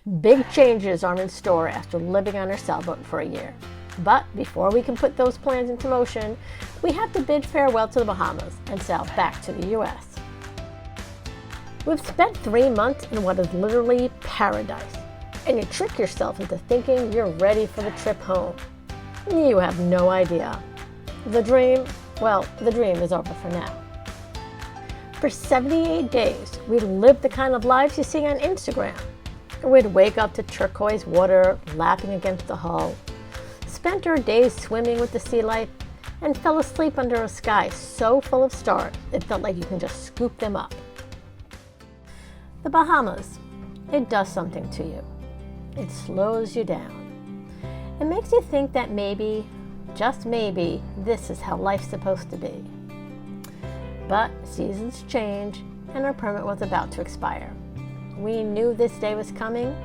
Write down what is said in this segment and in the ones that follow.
Big changes are in store after living on our sailboat for a year. But before we can put those plans into motion, we have to bid farewell to the Bahamas and sail back to the U.S. We've spent 3 months in what is literally paradise, and you trick yourself into thinking you're ready for the trip home. You have no idea. The dream is over for now. For 78 days, we lived the kind of lives you see on Instagram. We'd wake up to turquoise water lapping against the hull, spent our days swimming with the sea life, and fell asleep under a sky so full of stars it felt like you can just scoop them up. The Bahamas, it does something to you. It slows you down. It makes you think that maybe, just maybe, this is how life's supposed to be. But seasons change, and our permit was about to expire. We knew this day was coming.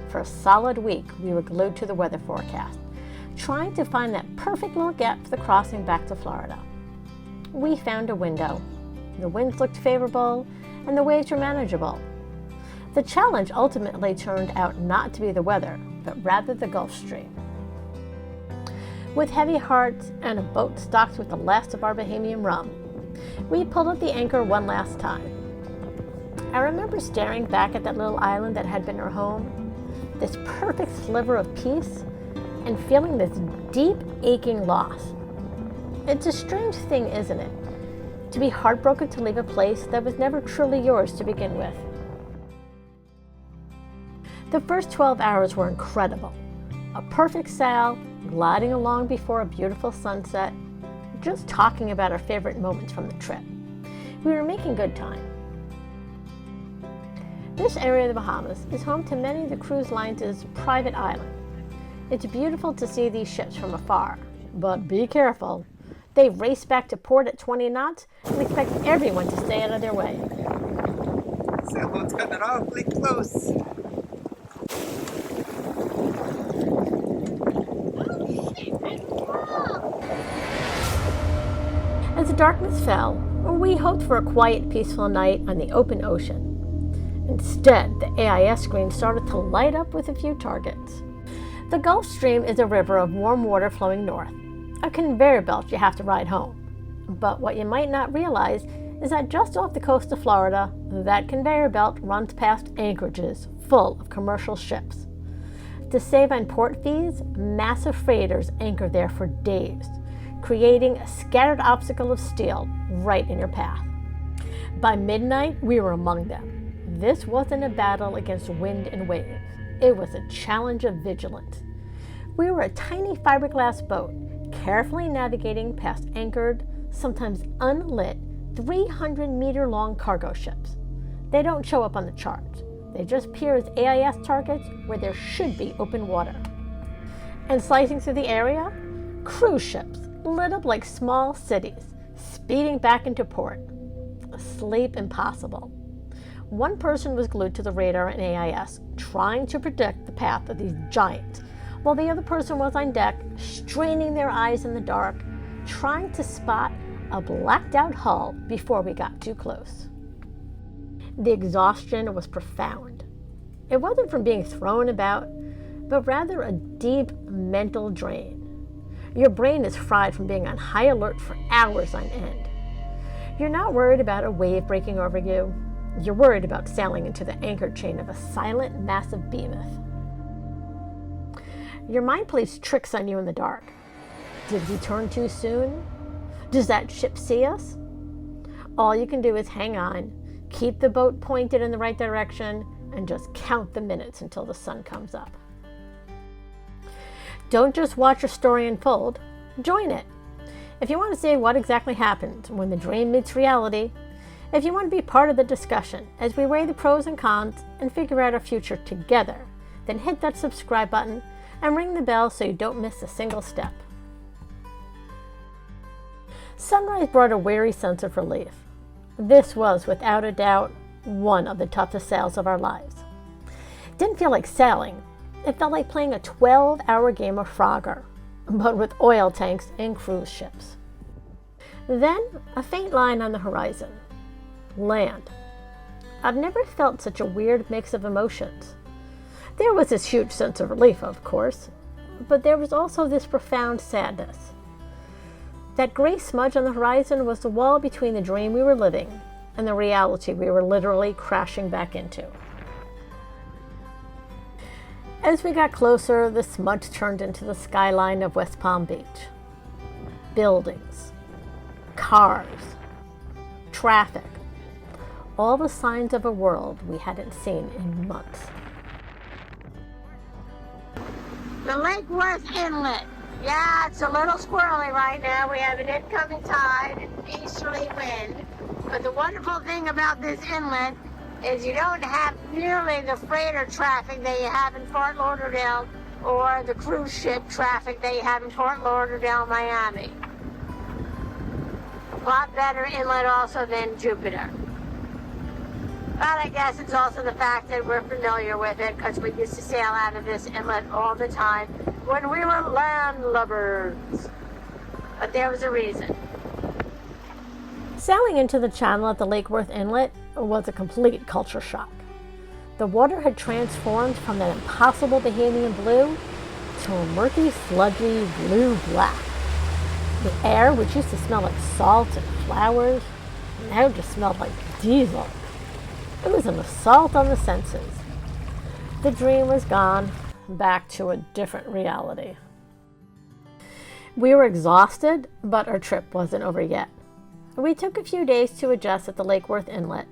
For a solid week, we were glued to the weather forecast, trying to find that perfect little gap for the crossing back to Florida. We found a window. The winds looked favorable, and the waves were manageable. The challenge ultimately turned out not to be the weather, but rather the Gulf Stream. With heavy hearts and a boat stocked with the last of our Bahamian rum, we pulled up the anchor one last time. I remember staring back at that little island that had been our home, this perfect sliver of peace, and feeling this deep, aching loss. It's a strange thing, isn't it? To be heartbroken to leave a place that was never truly yours to begin with. The first 12 hours were incredible. A perfect sail, gliding along before a beautiful sunset, just talking about our favorite moments from the trip. We were making good time. This area of the Bahamas is home to many of the cruise lines' private islands. It's beautiful to see these ships from afar, but be careful. They race back to port at 20 knots and expect everyone to stay out of their way. Sailboat's coming awfully close. As the darkness fell, we hoped for a quiet, peaceful night on the open ocean. Instead, the AIS screen started to light up with a few targets. The Gulf Stream is a river of warm water flowing north, a conveyor belt you have to ride home. But what you might not realize is that just off the coast of Florida, that conveyor belt runs past anchorages full of commercial ships. To save on port fees, massive freighters anchor there for days, creating a scattered obstacle of steel right in your path. By midnight, we were among them. This wasn't a battle against wind and waves. It was a challenge of vigilance. We were a tiny fiberglass boat, carefully navigating past anchored, sometimes unlit, 300-meter-long cargo ships. They don't show up on the charts. They just appear as AIS targets where there should be open water. And slicing through the area, cruise ships lit up like small cities, speeding back into port. Sleep impossible. One person was glued to the radar in AIS, trying to predict the path of these giants, while the other person was on deck, straining their eyes in the dark, trying to spot a blacked-out hull before we got too close. The exhaustion was profound. It wasn't from being thrown about, but rather a deep mental drain. Your brain is fried from being on high alert for hours on end. You're not worried about a wave breaking over you. You're worried about sailing into the anchor chain of a silent, massive behemoth. Your mind plays tricks on you in the dark. Did we turn too soon? Does that ship see us? All you can do is hang on, keep the boat pointed in the right direction, and just count the minutes until the sun comes up. Don't just watch your story unfold, join it. If you want to see what exactly happens when the dream meets reality, if you want to be part of the discussion as we weigh the pros and cons and figure out our future together, then hit that subscribe button and ring the bell so you don't miss a single step. Sunrise brought a weary sense of relief. This was, without a doubt, one of the toughest sails of our lives. It didn't feel like sailing. It felt like playing a 12-hour game of Frogger, but with oil tanks and cruise ships. Then, a faint line on the horizon. Land. I've never felt such a weird mix of emotions. There was this huge sense of relief, of course, but there was also this profound sadness. That gray smudge on the horizon was the wall between the dream we were living and the reality we were literally crashing back into. As we got closer, the smudge turned into the skyline of West Palm Beach. Buildings, cars, traffic, all the signs of a world we hadn't seen in months. The Lake Worth Inlet. Yeah, it's a little squirrely right now. We have an incoming tide and easterly wind. But the wonderful thing about this inlet is you don't have nearly the freighter traffic that you have in Fort Lauderdale or the cruise ship traffic that you have in Fort Lauderdale, Miami. A lot better inlet also than Jupiter. But I guess it's also the fact that we're familiar with it because we used to sail out of this inlet all the time when we were landlubbers. But there was a reason. Sailing into the channel at the Lake Worth Inlet was a complete culture shock. The water had transformed from that impossible Bahamian blue to a murky, sludgy blue-black. The air, which used to smell like salt and flowers, now just smelled like diesel. It was an assault on the senses. The dream was gone, back to a different reality. We were exhausted, but our trip wasn't over yet. We took a few days to adjust at the Lake Worth Inlet,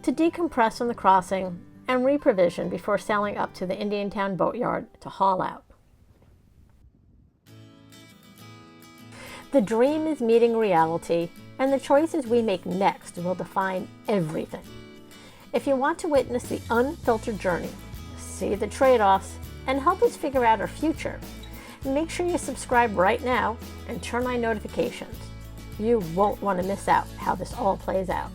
to decompress from the crossing and reprovision before sailing up to the Indiantown boatyard to haul out. The dream is meeting reality, and the choices we make next will define everything. If you want to witness the unfiltered journey, see the trade-offs, and help us figure out our future, make sure you subscribe right now and turn on notifications. You won't want to miss out how this all plays out.